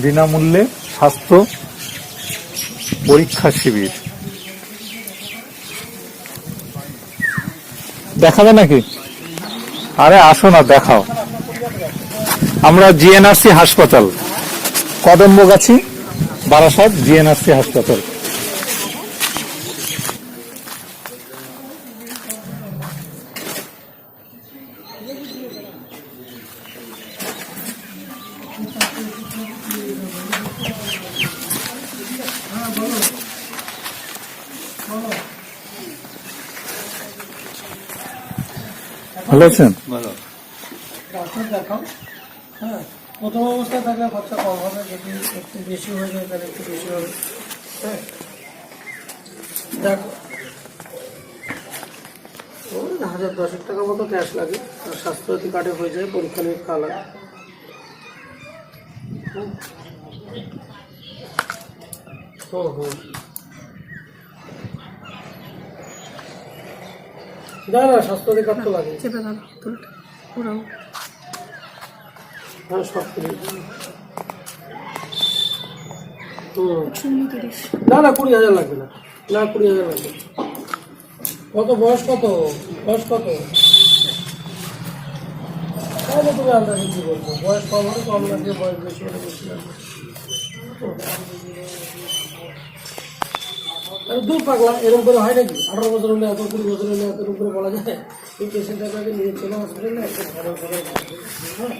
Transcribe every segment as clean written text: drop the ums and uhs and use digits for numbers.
বিনামূল্যে স্বাস্থ্য পরীক্ষা শিবির। দেখাবে নাকি? আরে আসো না, দেখাও। আমরা জিএনআরসি হাসপাতাল, কদম্বগাছি, বারাসাত জিএনআরসি হাসপাতাল। ভালো আছেন? ডাক্তার দেখাও। হ্যাঁ, প্রথম অবস্থায় থাকলে খরচা কম হবে, যদি একটু বেশি হয়ে যায় তাহলে একটু বেশি হবে। হ্যাঁ, দেখো 1010 টাকা মতো ক্যাশ লাগে, আর স্বাস্থ্যসাথী কার্ডে হয়ে যায়, পরীক্ষা নিরীক্ষা লাগে। না না, স্বাস্থ্যসাথী কার্ড তো লাগে। হ্যাঁ, সব না না, 20,000 লাগবে না। না, 20,000 লাগবে। কত বয়স, কত বয়স, কত? তাহলে তুমি আন্দাজে কি বলবো, বয়স কম হলে কম লাগবে, বয়স বেশি হলে বেশি লাগবে। দূর পাগলা, এরকম করে হয় নাকি? 18 বছর হলে এত, 20 বছর হলে এত, এরকম করে বলা যায়? এই পেশেন্টটাকে নিয়ে চলে হসপিটালে একটা ঘরে ঘরে। হ্যাঁ,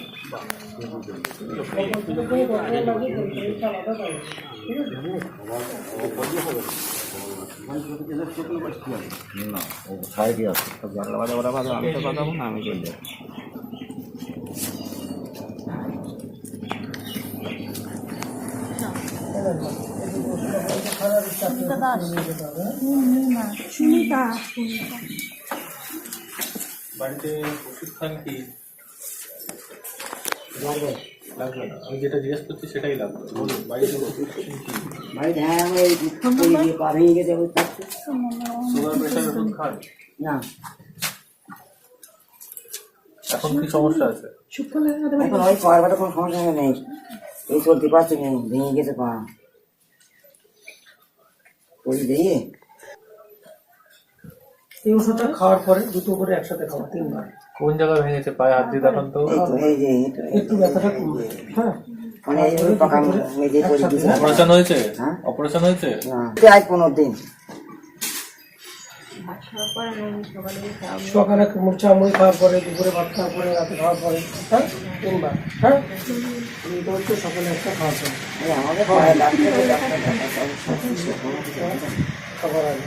বাড়িতে ওষুধ খান কি? লাগবে না, আমি যেটা জিজ্ঞেস করছি সেটাই লাগবে। বলুন, বাড়িতে ওষুধ খান কি? সুগার প্রেশার ওষুধ খান না। এখন কি সমস্যা আছে? এখন ওই পায়ের কোনো সমস্যা নেই, এই চলতে পারছি না, ভেঙে গেছে পা। ওই দিয়ে এই ওষুধটা খাওয়ার পরে দুটো করে একসাথে খাওয়া, 3 বার। কোন জায়গায় ভেঙেছে? পায়ে হাত দিয়ে দেখান তো। এই যে একটু ব্যথাটা কমবে। হ্যাঁ, মানে এই পাকা মেজে করে দিয়েছে। অপারেশন হয়েছে? হ্যাঁ, অপারেশন হয়েছে? না, আজ 15 দিন। সকালে চামড়ি খাওয়ার পরে, দুপুরে ভাত খাওয়ার পরে, রাতে খাওয়ার পরে। হ্যাঁ, 3 বার। হ্যাঁ, এটা হচ্ছে সকালে একটা খাওয়ার পরে, আমাদের পায়ে ডাক্তার খাবার আগে।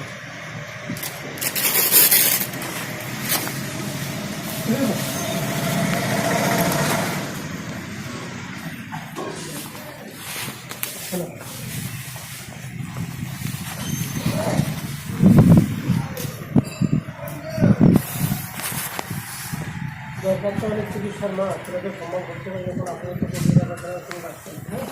দরকার তো অনেক চিকিৎসার, মা আপনাকে সম্ভব করতে পারে, যখন আপনি তো ডাক্তার। হ্যাঁ,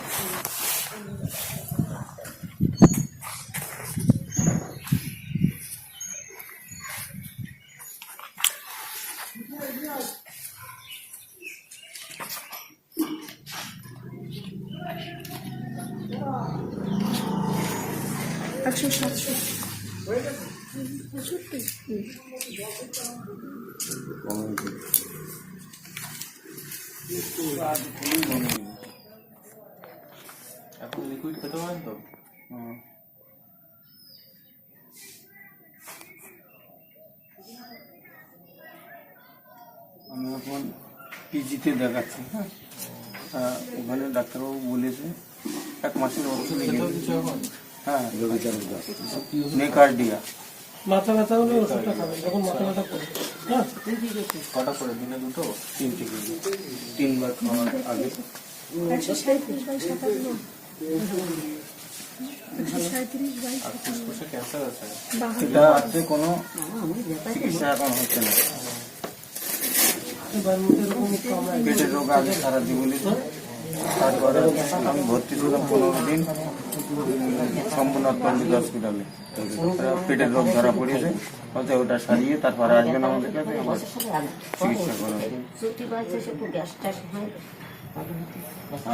এখন লিকুইড খেতে পারেন তো? আমি এখন পিজিতে দেখাচ্ছি। হ্যাঁ, ওখানে ডাক্তারবাবু বলেছে 1 মাসের মতো লেগে যাবে। হ্যাঁ, নেকার্ডিয়া। মাথা ব্যথা হলে ওষুধটা খাবেন, যখন মাথা ব্যথা করে। হ্যাঁ, কটা করে? দিনে 2টো? 3বার খাওয়ার আগে। আর ফুসফুসে ক্যান্সার আছে? এটা আছে, কোনো চিকিৎসা এখন হচ্ছে না। পেটের রোগ আগে সারা জীবনেছে। তারপরে আমি ভর্তি ছিলাম 15 দিন সম্পূর্ণ পণ্ডিত হসপিটালে। পেটের রোগ ধরা পড়েছে, বলতে ওটা সারিয়ে তারপরে আসবেন আমাদের কাছে, আমার চিকিৎসা করা।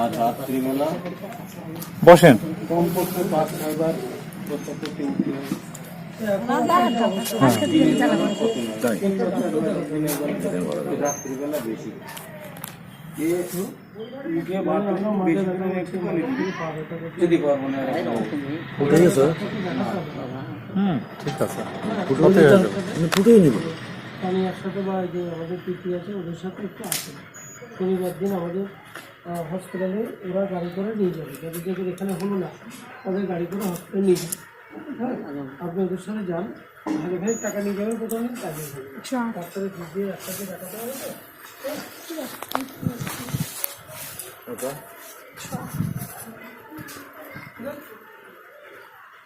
আর রাত্রিবেলা বসেন। কমপক্ষে 5-6 বার প্রত্যেকটি উঠতে হয়। রাত্রিবেলা বেশি যদি পারবো না ঠিক আছে। আমি একসাথে বা যে আমাদের পিপি আছে ওদের সাথে একটু আসেন। শনিবার দিন আমাদের হসপিটালে ওরা গাড়ি করে নিয়ে যাবে, যাদের যাদের এখানে হলো না তাদের গাড়ি করে হসপিটালে নিয়ে যাবে। হ্যাঁ, আপনি ওদের সাথে যান, ভালো ভাই টাকা নিয়ে যাবেন, প্রথমে কাজে ডাক্তারের ফিস দিয়ে একসাথে টাকা দেওয়া হবে।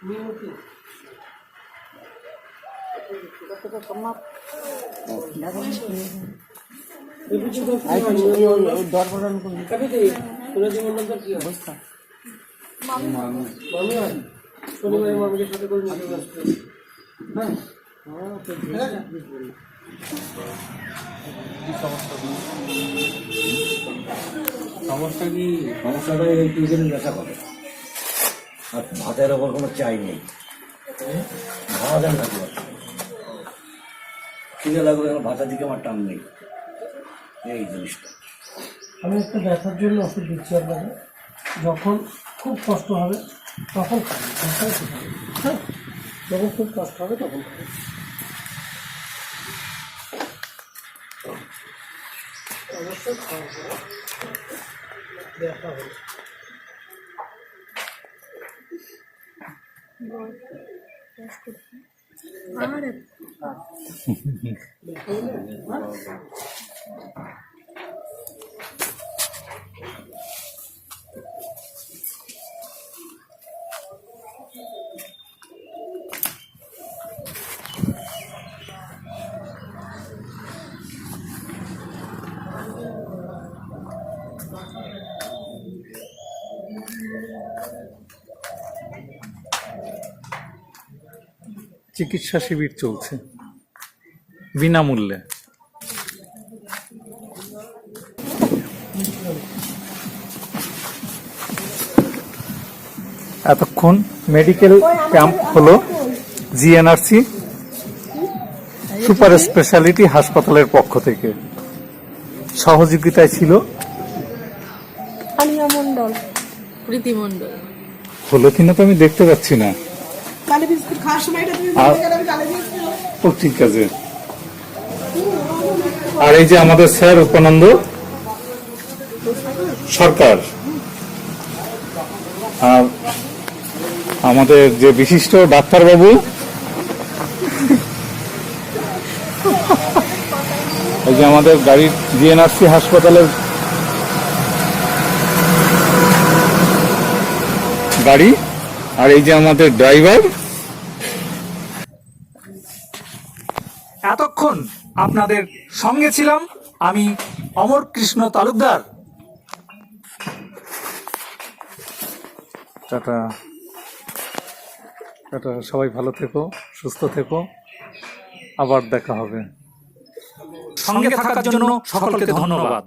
মিনতি শনিবারে মামিদের সাথে করে নিয়ে আসবে। হ্যাঁ, সমস্যা কি? সমস্যাটা এই দুজনের ব্যথা করে, আর ভাতের ওপর কোনো চাই নেই, ভাবা যায় না। খিদে লাগবে, ভাতের দিকে আমার টান নেই, এই জিনিসটা। আমি একটা ব্যথার জন্য ওষুধ দিচ্ছি আপনাকে, যখন খুব কষ্ট হবে তখন খাবেন, হ্যাঁ, যখন খুব কষ্ট হবে তখন খাবেন। অবশ্যই খাওয়ার পরে ব্যথা হবে। চিকিৎসা শিবির চলছে বিনামূল্যে। এতক্ষণ মেডিকেল ক্যাম্প হলো জিএনআরসি সুপার স্পেশালিটি হাসপাতালের পক্ষ থেকে। সহযোগিতায় ছিল আলিয়া মন্ডল, প্রীতি মন্ডল। হলো কিনা তো আমি দেখতে পাচ্ছি না। কালী বিস্কুট খাওয়ার সময়টা তুমি আর বলতে গেলে আমি কালী বিস্কুট। ও ঠিক আছে। আর এই যে আমাদের স্যার উপানন্দ সরকার, আর আমাদের যে বিশিষ্ট ডাক্তারবাবু, এই যে আমাদের গাড়ির জিএনআরসি হাসপাতালের গাড়ি, আর এই যে আমাদের ড্রাইভার। এতক্ষণ আপনাদের সঙ্গে ছিলাম আমি অমর কৃষ্ণ তালুকদার। টাটা টাটা, সবাই ভালো থেকো, সুস্থ থেকো, আবার দেখা হবে। সঙ্গে থাকার জন্য সকলকে ধন্যবাদ।